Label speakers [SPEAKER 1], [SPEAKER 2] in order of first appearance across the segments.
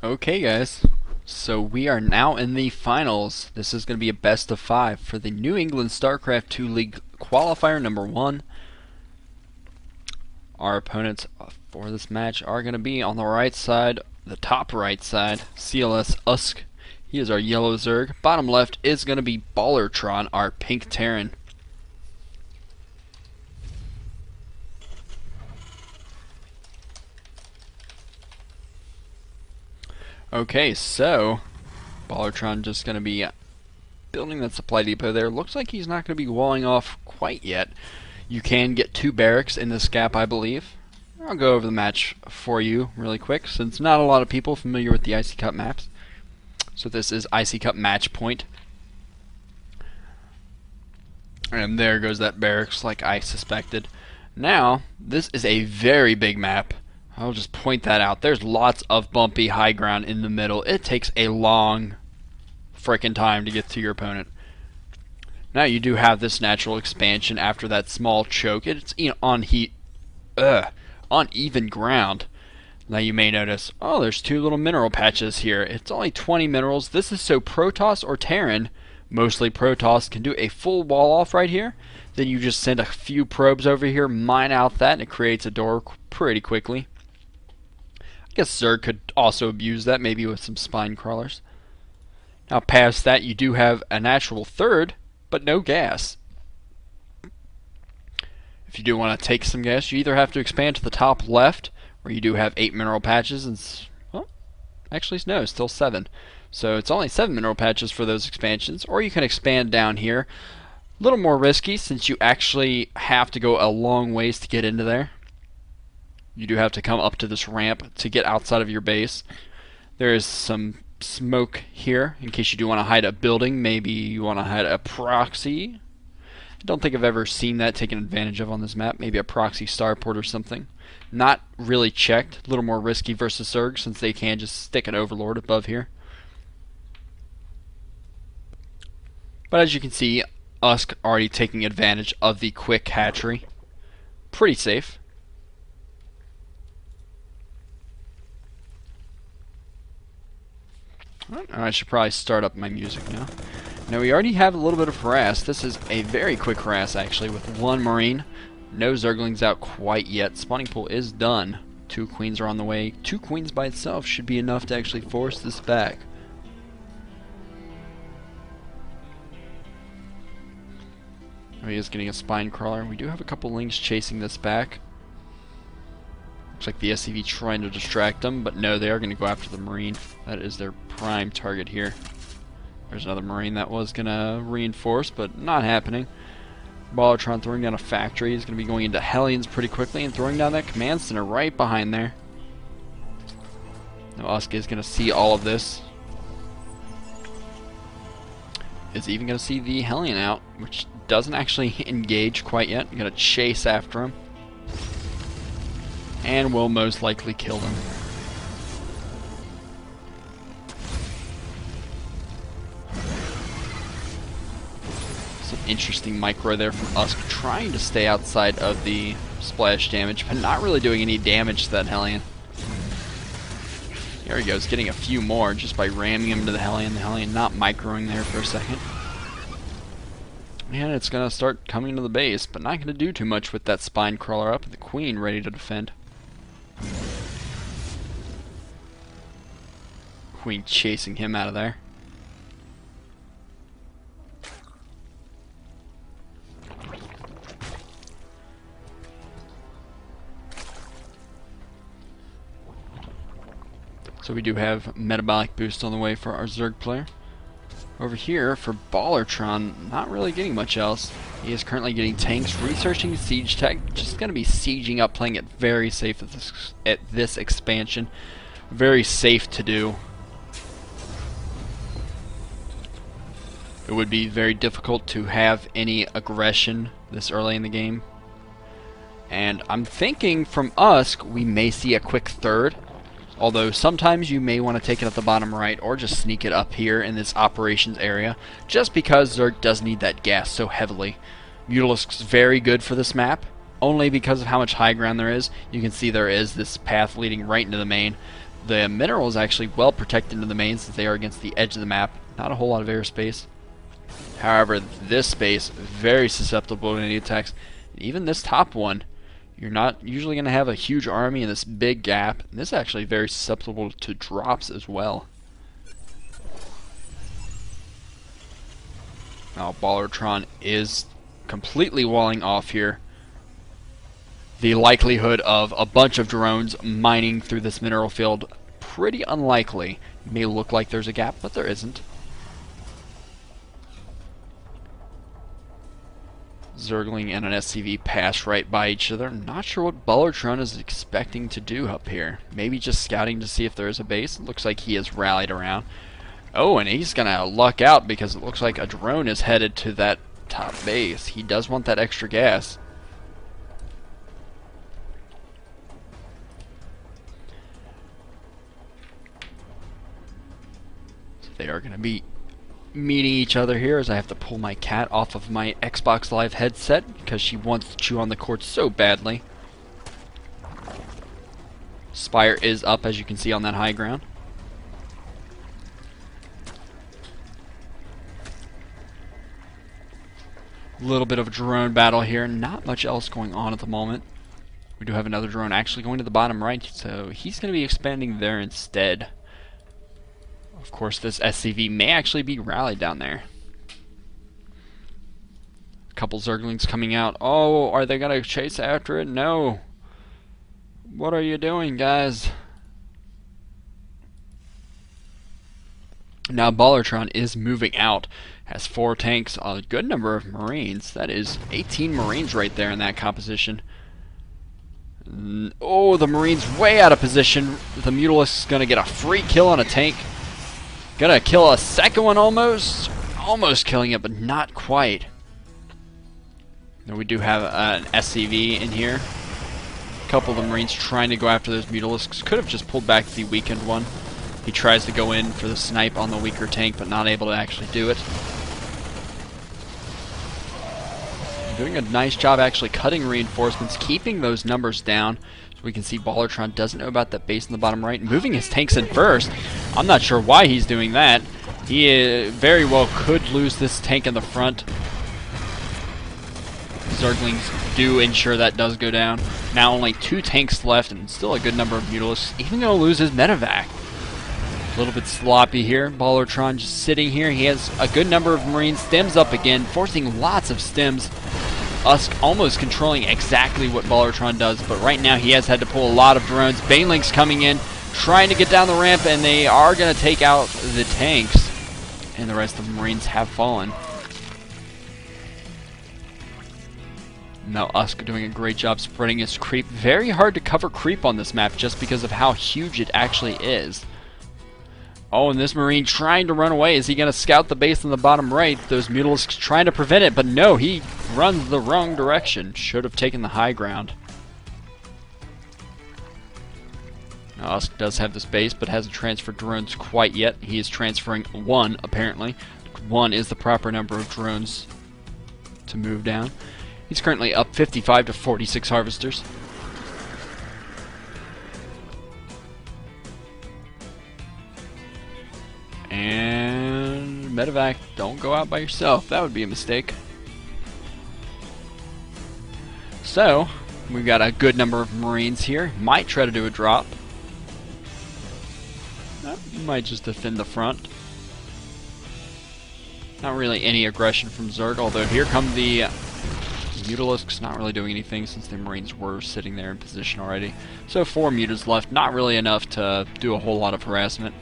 [SPEAKER 1] Okay, guys, so we are now in the finals. This is going to be a best of 5 for the New England StarCraft 2 League qualifier number 1. Our opponents for this match are going to be on the right side, the top right side, cLSUsK. He is our yellow Zerg. Bottom left is going to be BALLERTRON, our pink Terran. Okay, so BALLERTRON just going to be building that supply depot there. Looks like he's not going to be walling off quite yet. You can get 2 barracks in this gap, I believe. I'll go over the match for you really quick, since not a lot of people are familiar with the IC Cup maps. So this is IC Cup match point. And there goes that barracks like I suspected. Now, this is a very big map. I'll just point that out. There's lots of bumpy high ground in the middle. It takes a long frickin' time to get to your opponent. Now you do have this natural expansion after that small choke. It's on uneven ground. Now you may notice, oh, there's 2 little mineral patches here. It's only 20 minerals. This is so Protoss or Terran, mostly Protoss, can do a full wall off right here. Then you just send a few probes over here, mine out that, and it creates a door pretty quickly. I guess Zerg could also abuse that, maybe with some spine crawlers. Now past that, you do have a natural third, but no gas. If you do want to take some gas, you either have to expand to the top left, where you do have 8 mineral patches, and well, actually no, still 7. So it's only 7 mineral patches for those expansions, or you can expand down here. A little more risky, since you actually have to go a long ways to get into there. You do have to come up to this ramp to get outside of your base. There is some smoke here in case you do want to hide a building. Maybe you want to hide a proxy. I don't think I've ever seen that taken advantage of on this map. Maybe a proxy starport or something. Not really checked. A little more risky versus Zerg, since they can just stick an overlord above here. But as you can see, USK already taking advantage of the quick hatchery. Pretty safe. I should probably start up my music now. Now we already have a little bit of harass. This is a very quick harass actually, with 1 Marine. No Zerglings out quite yet. Spawning pool is done. 2 queens are on the way. 2 queens by itself should be enough to actually force this back. Oh, he is getting a spine crawler. We do have a couple lings chasing this back. Looks like the SCV trying to distract them, but no, they are going to go after the Marine. That is their prime target here. There's another Marine that was going to reinforce, but not happening. BALLERTRON throwing down a factory. He's going to be going into Hellions pretty quickly and throwing down that command center right behind there. Now USK is going to see all of this. Is even going to see the Hellion out, which doesn't actually engage quite yet. Going to chase after him. And will most likely kill them. Some interesting micro there from USK, trying to stay outside of the splash damage, but not really doing any damage to that Hellion. There he goes, getting a few more just by ramming him to the Hellion. The Hellion not microing there for a second. And it's going to start coming to the base, but not going to do too much with that spine crawler up and the Queen ready to defend. Queen chasing him out of there. So we do have metabolic boost on the way for our Zerg player. Over here for BALLERTRON, not really getting much else. He is currently getting tanks, researching siege tech, just going to be sieging up, playing it very safe at this expansion. Very safe to do. It would be very difficult to have any aggression this early in the game. And I'm thinking from USK we may see a quick third. Although sometimes you may want to take it at the bottom right or just sneak it up here in this operations area, just because Zerg does need that gas so heavily. Mutalisk's very good for this map, only because of how much high ground there is. You can see there is this path leading right into the main. The mineral is actually well protected in the main since they are against the edge of the map. Not a whole lot of airspace. However, this space, very susceptible to any attacks. And even this top one, you're not usually going to have a huge army in this big gap. And this is actually very susceptible to drops as well. Now, BALLERTRON is completely walling off here. The likelihood of a bunch of drones mining through this mineral field, pretty unlikely. It may look like there's a gap, but there isn't. Zergling and an SCV pass right by each other. Not sure what BALLERTRON is expecting to do up here. Maybe just scouting to see if there is a base. It looks like he has rallied around. Oh, and he's going to luck out because it looks like a drone is headed to that top base. He does want that extra gas. They are going to be meeting each other here as I have to pull my cat off of my Xbox Live headset because she wants to chew on the cord so badly. Spire is up, as you can see, on that high ground. A little bit of a drone battle here. Not much else going on at the moment. We do have another drone actually going to the bottom right, so he's going to be expanding there instead. Of course, this SCV may actually be rallied down there. A couple Zerglings coming out. Oh, are they going to chase after it? No. What are you doing, guys? Now, BALLERTRON is moving out. Has 4 tanks, a good number of Marines. That is 18 Marines right there in that composition. Oh, the Marine's way out of position. The Mutalisk is going to get a free kill on a tank. Gonna kill a second one almost. Almost killing it, but not quite. Now we do have an SCV in here. A couple of the Marines trying to go after those Mutalisks. Could have just pulled back the weakened one. He tries to go in for the snipe on the weaker tank, but not able to actually do it. Doing a nice job actually cutting reinforcements, keeping those numbers down. We can see BALLERTRON doesn't know about that base in the bottom right. Moving his tanks in first. I'm not sure why he's doing that. He very well could lose this tank in the front. Zerglings do ensure that does go down. Now only 2 tanks left and still a good number of Mutalisks. Even going to lose his medevac. A little bit sloppy here. BALLERTRON just sitting here. He has a good number of Marines. Stems up again, forcing lots of stems. Usk almost controlling exactly what BALLERTRON does, but right now he has had to pull a lot of drones. Banelings coming in, trying to get down the ramp, and they are going to take out the tanks. And the rest of the Marines have fallen. Now Usk doing a great job spreading his creep. Very hard to cover creep on this map just because of how huge it actually is. Oh, and this Marine trying to run away. Is he going to scout the base in the bottom right? Those Mutalisks trying to prevent it, but no, he runs the wrong direction. Should have taken the high ground. Now, Usk does have this base, but hasn't transferred drones quite yet. He is transferring 1, apparently. 1 is the proper number of drones to move down. He's currently up 55 to 46 harvesters. And medevac, don't go out by yourself. That would be a mistake. So, we've got a good number of Marines here. Might try to do a drop. Might just defend the front. Not really any aggression from Zerg, although here come the Mutalisks. Not really doing anything since the Marines were sitting there in position already. So 4 Mutas left. Not really enough to do a whole lot of harassment.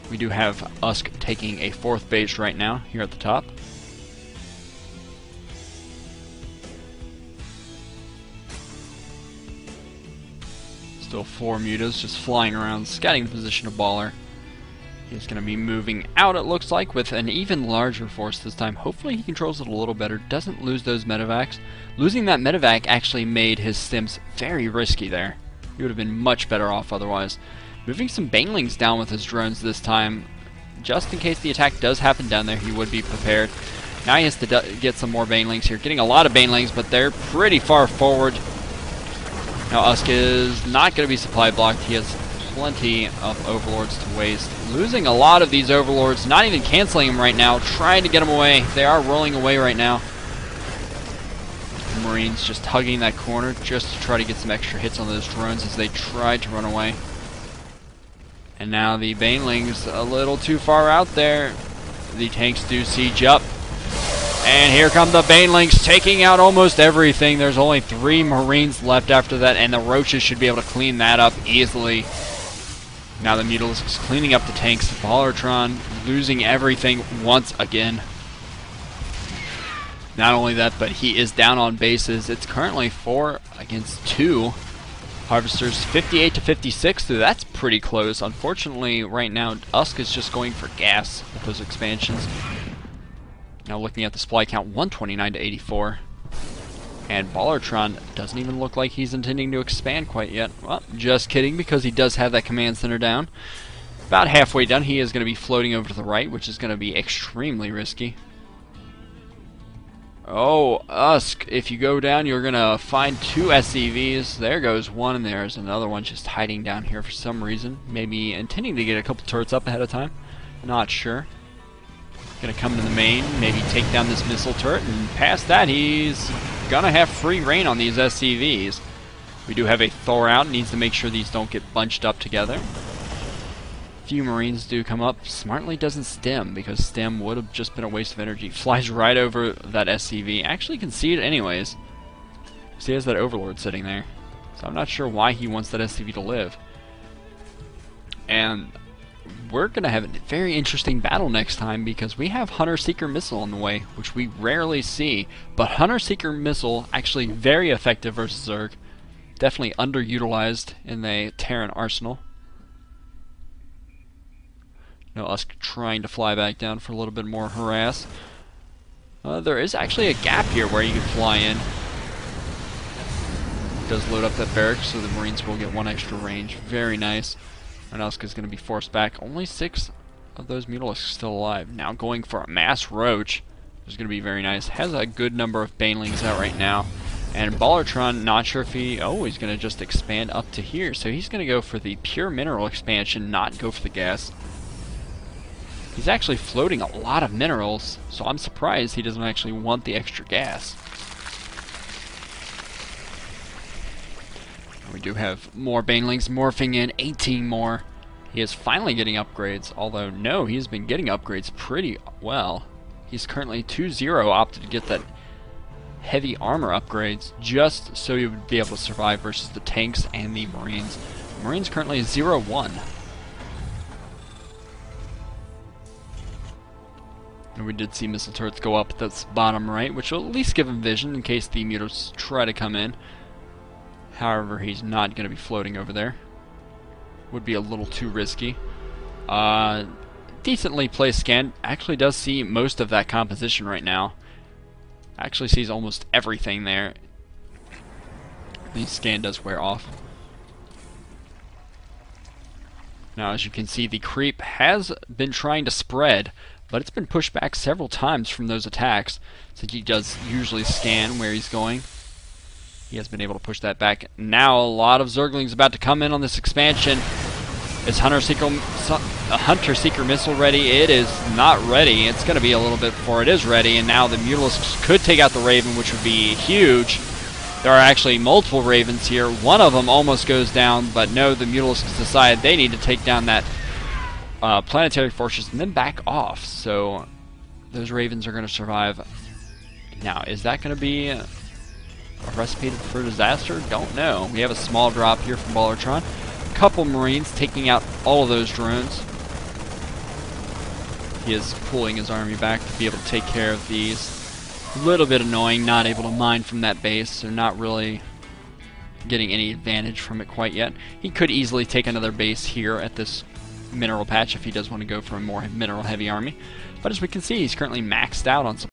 [SPEAKER 1] We do have Usk taking a 4th base right now, here at the top. Still 4 Mutas just flying around, scouting the position of Baller. He's going to be moving out, it looks like, with an even larger force this time. Hopefully he controls it a little better, doesn't lose those medevacs. Losing that medevac actually made his stims very risky there. He would have been much better off otherwise. Moving some Banelings down with his drones this time, just in case the attack does happen down there, he would be prepared. Now he has to get some more Banelings here. Getting a lot of Banelings, but they're pretty far forward. Now Usk is not going to be supply blocked. He has plenty of overlords to waste. Losing a lot of these overlords, not even canceling them right now, trying to get them away. They are rolling away right now. Marines just hugging that corner just to try to get some extra hits on those drones as they try to run away. And now the banelings a little too far out there. The tanks do siege up. And here come the banelings taking out almost everything. There's only 3 Marines left after that, and the roaches should be able to clean that up easily. Now the Mutalisks cleaning up the tanks. Ballertron losing everything once again. Not only that, but he is down on bases. It's currently 4 against 2. Harvesters 58 to 56, so that's pretty close. Unfortunately, right now, cLSUsK is just going for gas with those expansions. Now looking at the supply count, 129 to 84. And Ballertron doesn't even look like he's intending to expand quite yet. Well, just kidding, because he does have that command center down. About halfway done, he is going to be floating over to the right, which is going to be extremely risky. Oh, cLSUsK, if you go down, you're going to find 2 SCVs. There goes one, and there's another one just hiding down here for some reason. Maybe intending to get a couple turrets up ahead of time. Not sure. Going to come to the main, maybe take down this missile turret, and past that, he's going to have free reign on these SCVs. We do have a Thor out, needs to make sure these don't get bunched up together. Few Marines do come up. Smartly doesn't stem, because stem would have just been a waste of energy. Flies right over that SCV. Actually can see it anyways. So he has that Overlord sitting there. So I'm not sure why he wants that SCV to live. And we're going to have a very interesting battle next time, because we have Hunter-Seeker Missile on the way, which we rarely see. But Hunter-Seeker Missile, actually very effective versus Zerg. Definitely underutilized in the Terran arsenal. cLSUsK trying to fly back down for a little bit more harass. There is actually a gap here where you can fly in. It does load up that barracks, so the Marines will get 1 extra range. Very nice. And cLSUsK is going to be forced back. Only 6 of those Mutalisks still alive. Now going for a mass roach is going to be very nice. Has a good number of banelings out right now. And Ballertron, not sure if he... Oh, he's going to just expand up to here. So he's going to go for the pure mineral expansion, not go for the gas. He's actually floating a lot of minerals, so I'm surprised he doesn't actually want the extra gas. We do have more banelings morphing in, 18 more. He is finally getting upgrades, although no, he's been getting upgrades pretty well. He's currently 2-0, opted to get that heavy armor upgrades just so he would be able to survive versus the tanks and the Marines. Marines currently 0-1. And we did see missile turrets go up at this bottom right, which will at least give him vision in case the mutas try to come in. However, he's not going to be floating over there. Would be a little too risky. Decently placed scan. Actually does see most of that composition right now. Actually sees almost everything there. The scan does wear off. Now, as you can see, the creep has been trying to spread, but it's been pushed back several times from those attacks. So he does usually scan where he's going. He has been able to push that back. Now a lot of Zerglings about to come in on this expansion. Is Hunter-Seeker Missile ready? It is not ready. It's going to be a little bit before it is ready, and now the Mutalisks could take out the Raven, which would be huge. There are actually multiple Ravens here. One of them almost goes down, but no, the Mutalisks decide they need to take down that planetary fortress and then back off. So those Ravens are going to survive. Now, is that going to be a recipe for disaster? Don't know. We have a small drop here from Ballertron. Couple Marines taking out all of those drones. He is pulling his army back to be able to take care of these. A little bit annoying, not able to mine from that base, so not really getting any advantage from it quite yet. He could easily take another base here at this mineral patch if he does want to go for a more mineral heavy army. But as we can see, he's currently maxed out on supply.